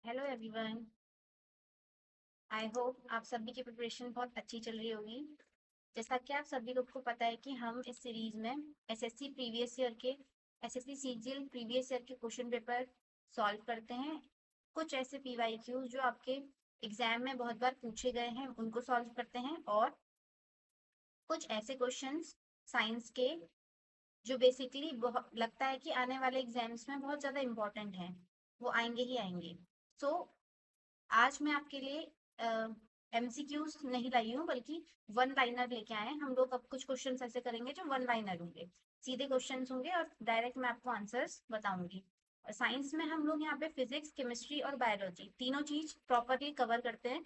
Hello everyone. I hope आप सभी की प्रिपरेशन बहुत अच्छी चल रही होगी। जैसा कि आप सभी लोग को पता है कि हम इस सीरीज में एसएससी प्रीवियस ईयर के एसएससी सीजीएल प्रीवियस ईयर के क्वेश्चन पेपर सॉल्व करते हैं। कुछ ऐसे पीवाईक्यूज जो आपके एग्जाम में बहुत बार पूछे गए हैं उनको सॉल्व करते हैं, और कुछ ऐसे क्वेश्चंस साइंस के जो बेसिकली बहुत लगता है कि आने वाले एग्जाम्स में बहुत ज़्यादा इंपॉर्टेंट हैं, वो आएंगे ही आएंगे। सो आज मैं आपके लिए एमसीक्यूज नहीं लाई हूँ, बल्कि वन लाइनर लेके आए हैं। हम लोग अब कुछ क्वेश्चंस ऐसे करेंगे जो वन लाइनर होंगे, सीधे क्वेश्चंस होंगे और डायरेक्ट मैं आपको आंसर्स बताऊंगी। और साइंस में हम लोग यहाँ पे फिजिक्स, केमिस्ट्री और बायोलॉजी तीनों चीज प्रॉपरली कवर करते हैं।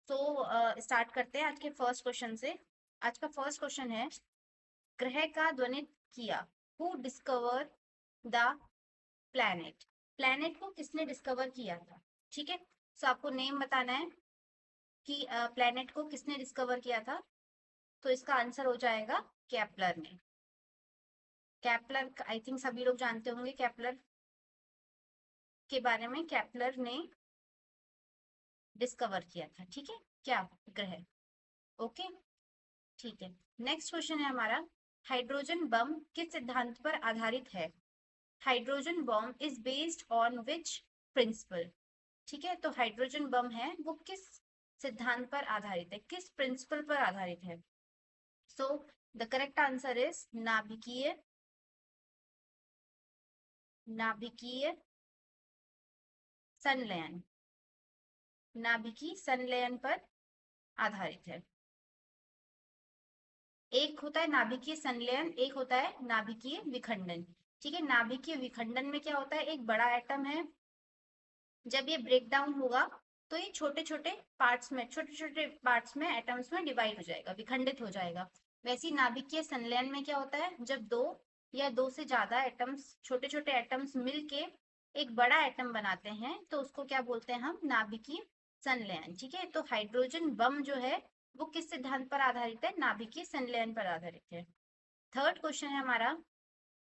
तो स्टार्ट करते हैं आज के फर्स्ट क्वेश्चन से। आज का फर्स्ट क्वेश्चन है, ग्रह का ध्वनित किया, who discover the planet. Planet को किसने डिस्कवर किया था? ठीक है, सो आपको नेम बताना है कि प्लैनेट को किसने डिस्कवर किया था। तो इसका आंसर हो जाएगा केपलर ने। केपलर आई थिंक सभी लोग जानते होंगे केपलर के बारे में। केपलर ने डिस्कवर किया था, ठीक है, क्या ग्रह। ओके, ठीक है। नेक्स्ट क्वेश्चन है हमारा, हाइड्रोजन बम किस सिद्धांत पर आधारित है? Hydrogen bomb is based on which principle. ठीक है, तो हाइड्रोजन बम है वो किस सिद्धांत पर आधारित है, किस प्रिंसिपल पर आधारित है? सो द करेक्ट आंसर इज नाभिकीय नाभिकीय संलयन। नाभिकीय संलयन पर आधारित है। एक होता है नाभिकीय संलयन, एक होता है नाभिकीय विखंडन। ठीक है, नाभिकीय विखंडन में क्या होता है, एक बड़ा एटम है, जब ये ब्रेक डाउन होगा तो ये छोटे छोटे पार्ट्स में, छोटे छोटे पार्ट्स में, एटम्स में डिवाइड हो जाएगा, विखंडित हो जाएगा। वैसे नाभिकीय संलयन में क्या होता है, जब दो या दो से ज्यादा एटम्स, छोटे छोटे एटम्स मिलके एक बड़ा एटम बनाते हैं तो उसको क्या बोलते हैं हम, नाभिकीय संलयन। ठीक है, तो हाइड्रोजन बम जो है वो किस सिद्धांत पर आधारित है? नाभिकीय संलयन पर आधारित है। थर्ड क्वेश्चन है हमारा,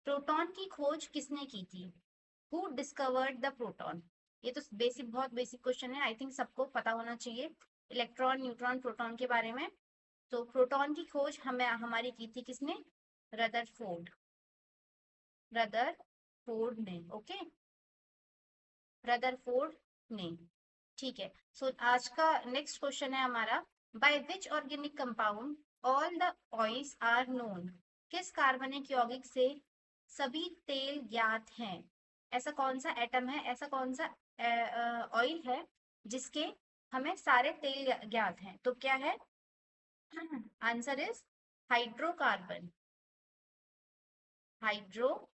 प्रोटॉन की खोज किसने की थी? Who discovered the proton. ये तो बेसिक, बहुत बेसिक क्वेश्चन है, आई थिंक सबको पता होना चाहिए इलेक्ट्रॉन, न्यूट्रॉन, प्रोटॉन के बारे में। तो प्रोटॉन की खोज हमें हमारी की थी किसने? रदरफोर्ड। रदरफोर्ड ने। ओके, रदरफोर्ड ने। ठीक है, सो आज का नेक्स्ट क्वेश्चन है हमारा, by which organic compound all the oils are known. किस कार्बनिक यौगिक से सभी तेल ज्ञात हैं? ऐसा कौन सा एटम है, ऐसा कौन सा ऑयल है जिसके हमें सारे तेल ज्ञात हैं? तो क्या है? Answer is hydrocarbon. Hydrocarbon.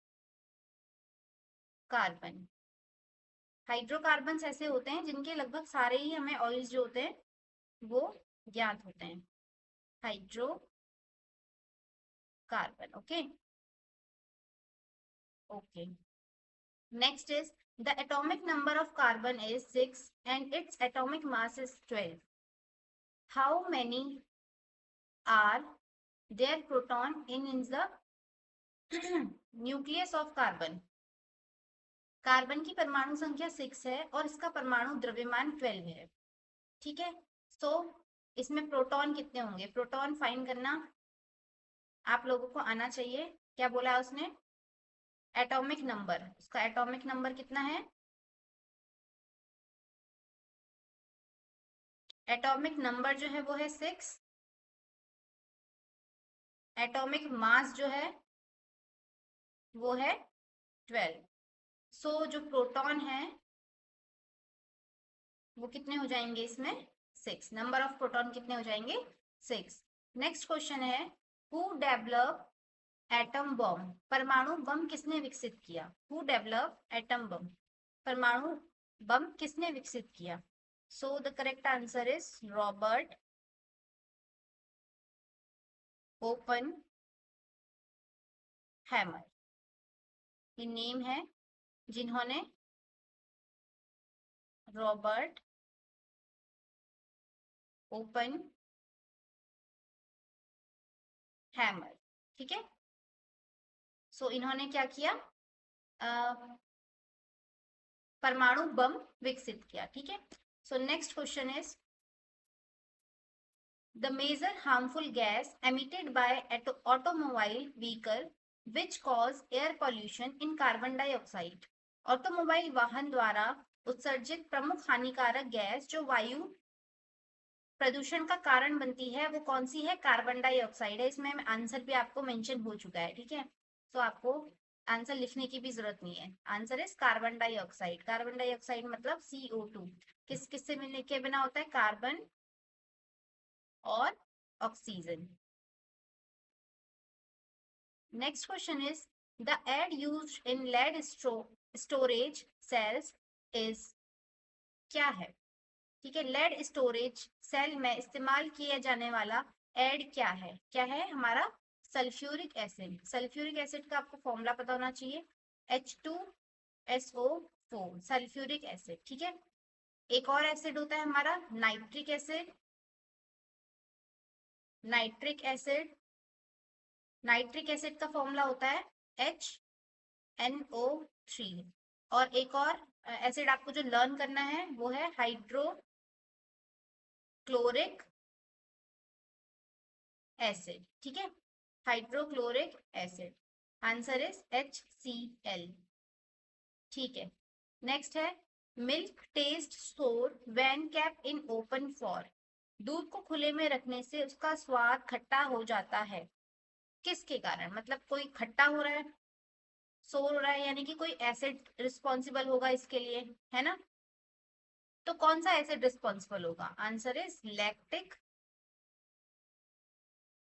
Hydrocarbon ऐसे होते हैं जिनके लगभग सारे ही हमें ऑयल्स जो होते हैं वो ज्ञात होते हैं। Hydrocarbon. Okay, okay. Next is, the atomic number of carbon is 6 and its atomic mass is 12. How many are there proton in the nucleus of carbon. Carbon की परमाणु संख्या 6 है और इसका परमाणु द्रव्यमान 12 है। ठीक है, तो इसमें प्रोटॉन कितने होंगे? प्रोटॉन फाइंड करना आप लोगों को आना चाहिए। क्या बोला है उसने? एटॉमिक नंबर, उसका एटॉमिक नंबर कितना है? एटॉमिक नंबर जो है वो है 6। एटॉमिक मास जो है वो है 12। सो जो प्रोटॉन है वो कितने हो जाएंगे इसमें? 6। नंबर ऑफ प्रोटॉन कितने हो जाएंगे? 6। नेक्स्ट क्वेश्चन है, हु डेवलप एटम बम। परमाणु बम किसने विकसित किया? Who develop atom bomb. परमाणु बम किसने विकसित किया? सो the correct answer is Robert open hammer. ये नेम है जिन्होंने, रॉबर्ट ओपन हैमर। ठीक है, सो इन्होंने क्या किया? परमाणु बम विकसित किया। ठीक है, so next question is the major harmful gas emitted by automobile vehicle which cause air pollution in carbon dioxide। Automobile वाहन द्वारा उत्सर्जित प्रमुख हानिकारक गैस जो वायु प्रदूषण का कारण बनती है वो कौन सी है? कार्बन डाइऑक्साइड है। इसमें आंसर भी आपको मेंशन हो चुका है। ठीक है, तो आपको आंसर लिखने की भी जरूरत नहीं है। Answer is carbon dioxide. Carbon dioxide मतलब CO2। किससे मिलने के बिना होता है? कार्बन और oxygen. Next question is the ad used in lead storage cells is क्या है? ठीक है, लेड स्टोरेज सेल में इस्तेमाल किया जाने वाला एड क्या है? क्या है हमारा? Sulphuric acid. सल्फ्यूरिक एसिड का आपको फॉर्मूला पता होना चाहिए, H2SO4, सल्फ्यूरिक एसिड। ठीक है, एक और एसिड होता है हमारा nitric acid. Nitric acid, nitric acid का फॉर्मूला होता है HNO3। और एक और एसिड आपको जो लर्न करना है वो है हाइड्रोक्लोरिक एसिड। ठीक है, hydrochloric acid. Answer is HCl। ठीक है, नेक्स्ट है मिल्क टेस्ट सोर when kept in open for. दूध को खुले में रखने से उसका स्वाद खट्टा हो जाता है। किसके कारण? मतलब कोई खट्टा हो रहा है, सोर हो रहा है, यानी कि कोई एसिड रिस्पॉन्सिबल होगा इसके लिए, है ना? तो कौन सा एसिड रिस्पॉन्सिबल होगा? Answer is lactic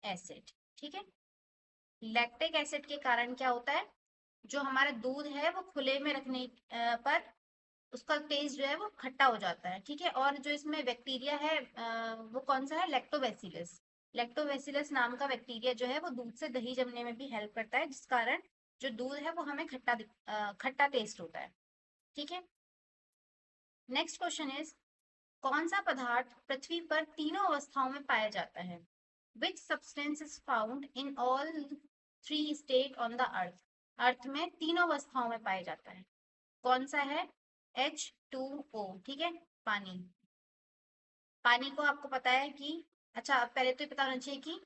acid. ठीक है, लैक्टिक एसिड के कारण क्या होता है? जो हमारा दूध है वो खुले में रखने पर उसका टेस्ट जो है वो खट्टा हो जाता है। ठीक है, और जो इसमें बैक्टीरिया है वो कौन सा है? लैक्टोबैसिलस। लैक्टोबैसिलस नाम का बैक्टीरिया जो है वो दूध से दही जमने में भी हेल्प करता है, जिस कारण जो दूध है वो हमें खट्टा टेस्ट होता है। ठीक है, नेक्स्ट क्वेश्चन इज कौन सा पदार्थ पृथ्वी पर तीनों अवस्थाओं में पाया जाता है? Which substance is found in all three state on the earth? अर्थ में तीनों अवस्थाओं में पाया जाता है। कौन सा है? H2O। ठीक है, पानी। पानी को आपको पता है कि, अच्छा पहले तो ये पता होना चाहिए कि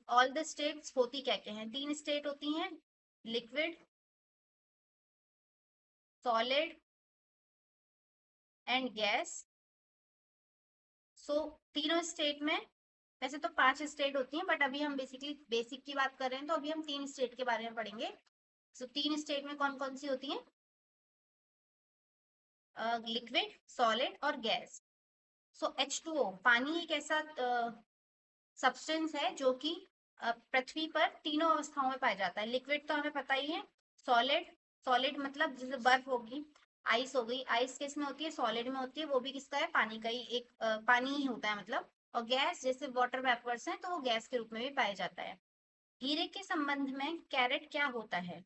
ऑल द स्टेट्स होती क्या क्या हैं। 3 स्टेट होती हैं, लिक्विड, सॉलिड एंड गैस। सो तीनों स्टेट में, वैसे तो 5 स्टेट होती हैं, बट अभी हम बेसिकली बेसिक की बात कर रहे हैं, तो अभी हम 3 स्टेट के बारे में पढ़ेंगे। सो 3 स्टेट में कौन कौन सी होती हैं? लिक्विड, सॉलिड और गैस। सो H2O, पानी एक ऐसा सब्सटेंस है जो कि पृथ्वी पर तीनों अवस्थाओं में पाया जाता है। लिक्विड तो हमें पता ही है, सॉलिड, सॉलिड मतलब जैसे बर्फ होगी, आइस हो गई, आइस किस में होती है? सॉलिड में होती है, वो भी किसका है? पानी का ही एक पानी ही होता है मतलब। और गैस जैसे वाटर वेपर्स हैं तो वो गैस के रूप में भी पाया जाता है। हीरे के संबंध में कैरेट क्या होता है?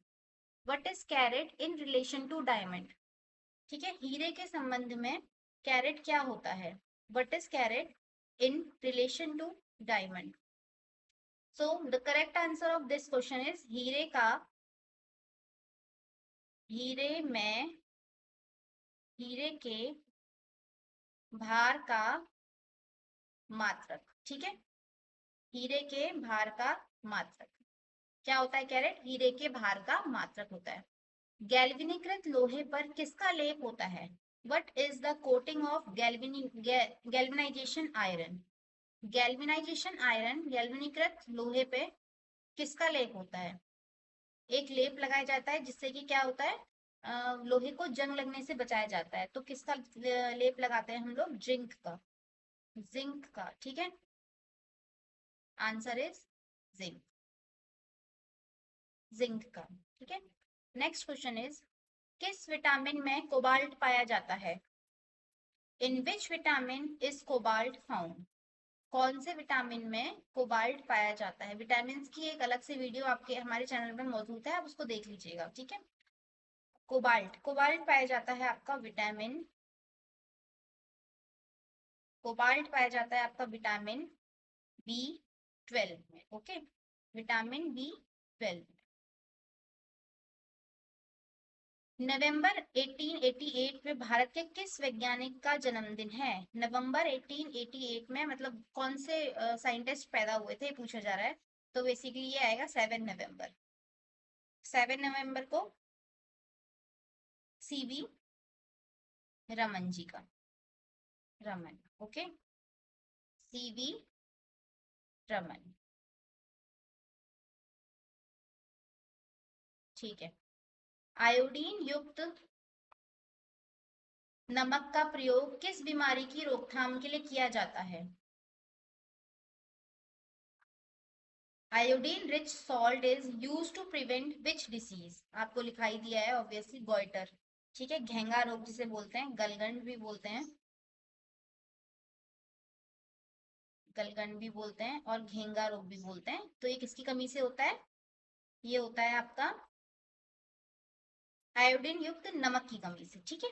What is carat in relation to diamond? ठीक है, हीरे के संबंध में कैरेट क्या होता है? What is carat in relation to diamond? So the correct answer of this question is हीरे के भार का मात्रक। ठीक है, हीरे के भार का मात्रक क्या होता है? कैरेट हीरे के भार का मात्रक होता है। गैल्वेनीकृत लोहे पर किसका लेप होता है? What is the coating of galvanization iron? Galvanization iron, गैल्वेनीकृत लोहे पे किसका लेप होता है? एक लेप लगाया जाता है जिससे कि क्या होता है? लोहे को जंग लगने से बचाया जाता है। तो किसका लेप लगाते हैं हम लोग? जिंक का, जिंक का। ठीक है, आंसर इज जिंक, जिंक का। ठीक है, नेक्स्ट क्वेश्चन इज किस विटामिन में कोबाल्ट पाया जाता है? In which vitamin is cobalt found? कौन से विटामिन में कोबाल्ट पाया जाता है? विटामिन की एक अलग से वीडियो आपके हमारे चैनल में मौजूद है, आप उसको देख लीजिएगा। ठीक है, कोबाल्ट, कोबाल्ट पाया जाता है आपका विटामिन, कोबाल्ट पाया जाता है आपका विटामिन B12 में। Okay, vitamin B12। नवंबर 1888 में भारत के किस वैज्ञानिक का जन्मदिन है? नवंबर 1888 में मतलब कौन से साइंटिस्ट पैदा हुए थे पूछा जा रहा है। तो बेसिकली ये आएगा 7 नवंबर। 7 नवंबर को सीवी रमन जी का, रमन, ओके, सीवी रमन, ठीक है। आयोडीन युक्त नमक का प्रयोग किस बीमारी की रोकथाम के लिए किया जाता है? Iodine rich salt is used to prevent which disease? आपको लिखाई दिया है ऑब्वियसली गॉइटर, ठीक है, घेंगा रोग जिसे बोलते हैं, गलगंड भी बोलते हैं, गलगंड भी बोलते हैं और घेंगा रोग भी बोलते हैं। तो ये किसकी कमी से होता है? ये होता है आपका आयोडीन युक्त नमक की कमी से, ठीक है,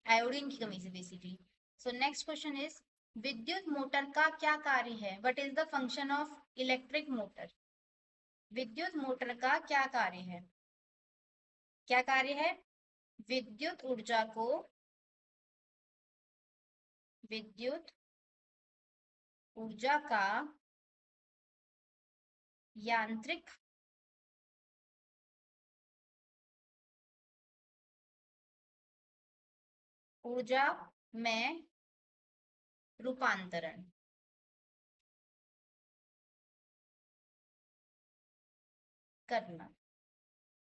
आयोडीन की कमी से basically. So next question is, विद्युत मोटर का क्या कार्य है? What is the function of electric motor? विद्युत मोटर का क्या कार्य है? क्या कार्य है? विद्युत ऊर्जा को, विद्युत ऊर्जा का यांत्रिक ऊर्जा में रूपांतरण करना,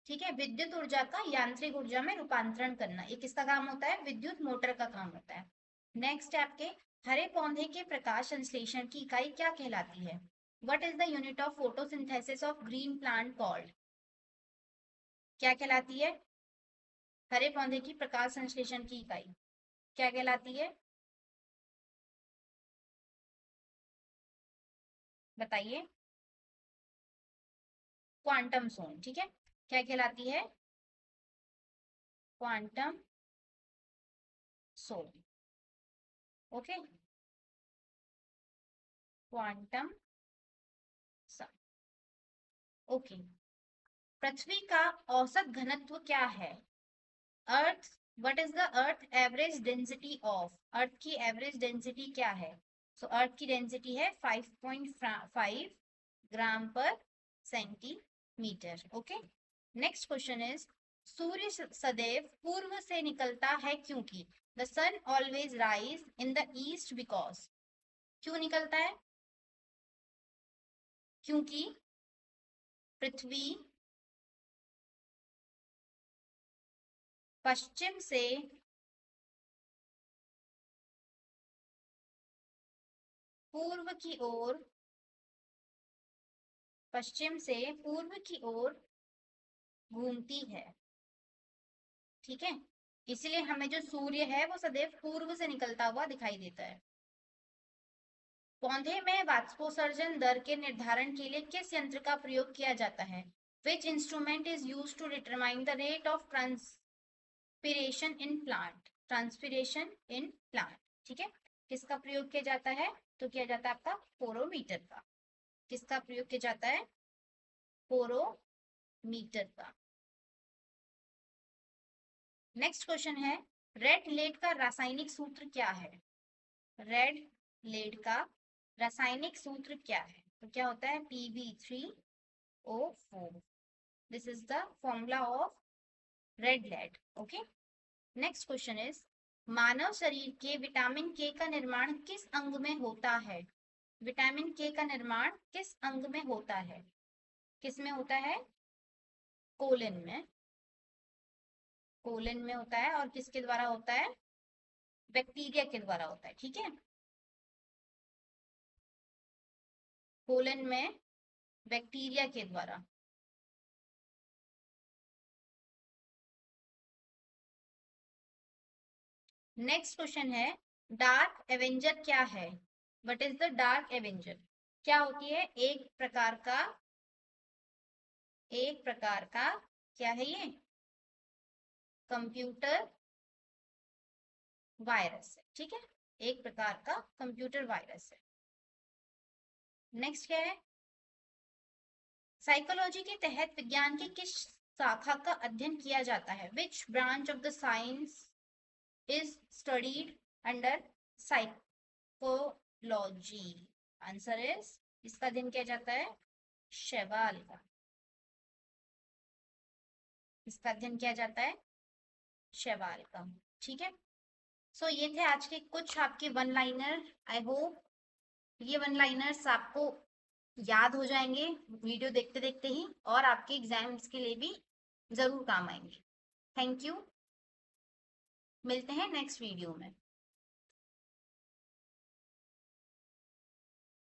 ठीक है, विद्युत ऊर्जा का यांत्रिक ऊर्जा में रूपांतरण करना, ये किसका काम होता है? विद्युत मोटर का काम होता है। नेक्स्ट है आपके, हरे पौधे के प्रकाश संश्लेषण की इकाई क्या कहलाती है? What is the unit of photosynthesis of green plant called? क्या कहलाती है? हरे पौधे की प्रकाश संश्लेषण की इकाई क्या कहलाती है? बताइए। क्वांटम जोन, ठीक है, क्या कहलाती है? Quantum zone, okay, quantum zone, okay. पृथ्वी का औसत घनत्व क्या है? Earth, what is the earth average density of? Earth की एवरेज डेंसिटी क्या है? सो अर्थ की डेंसिटी है 5.5 ग्राम पर centimetre, okay. Next question is, सूर्य सदैव पूर्व से निकलता है क्योंकि? The sun always rise in the east because, क्यों निकलता है? क्योंकि पृथ्वी पश्चिम से पूर्व की ओर, पश्चिम से पूर्व की ओर घूमती है, ठीक है, इसलिए हमें जो सूर्य है वो सदैव पूर्व से निकलता हुआ दिखाई देता है। पौधे में वाष्पोत्सर्जन दर के निर्धारण के लिए किस यंत्र का प्रयोग किया जाता है? Which instrument is used to determine the rate of transpiration in plant? Transpiration in plant, ठीक है, किसका प्रयोग किया जाता है? तो किया जाता है आपका पोरोमीटर का। किसका प्रयोग किया जाता है? पोरोमीटर का। नेक्स्ट क्वेश्चन है, रेड लेड का रासायनिक सूत्र क्या है? रेड लेड का रासायनिक सूत्र क्या है? तो क्या होता है? Pb3O4, this is the formula of red lead, okay. Next question is, मानव शरीर के विटामिन के का निर्माण किस अंग में होता है? विटामिन के का निर्माण किस अंग में होता है? किस में होता है? कोलन में, कोलन में होता है। और किसके द्वारा होता है? बैक्टीरिया के द्वारा होता है, ठीक है, कोलन में बैक्टीरिया के द्वारा। नेक्स्ट क्वेश्चन है, डार्क एवेंजर क्या है? What is the dark Avenger? क्या होती है? एक प्रकार का क्या है ये? कंप्यूटर वायरस है, ठीक है, एक प्रकार का कंप्यूटर वायरस है। नेक्स्ट क्या है? साइकोलॉजी के तहत विज्ञान की किस शाखा का अध्ययन किया जाता है? Which branch of the science is studied under psychology? Answer is, इसका अध्ययन किया जाता है शैवाल का। इसका अध्ययन किया जाता है शैवाल का। ठीक है, सो ये थे आज के कुछ आपके वन लाइनर। आई होप ये वन लाइनर्स आपको याद हो जाएंगे वीडियो देखते देखते ही, और आपके एग्जाम्स के लिए भी जरूर काम आएंगे। थैंक यू, मिलते हैं नेक्स्ट वीडियो में।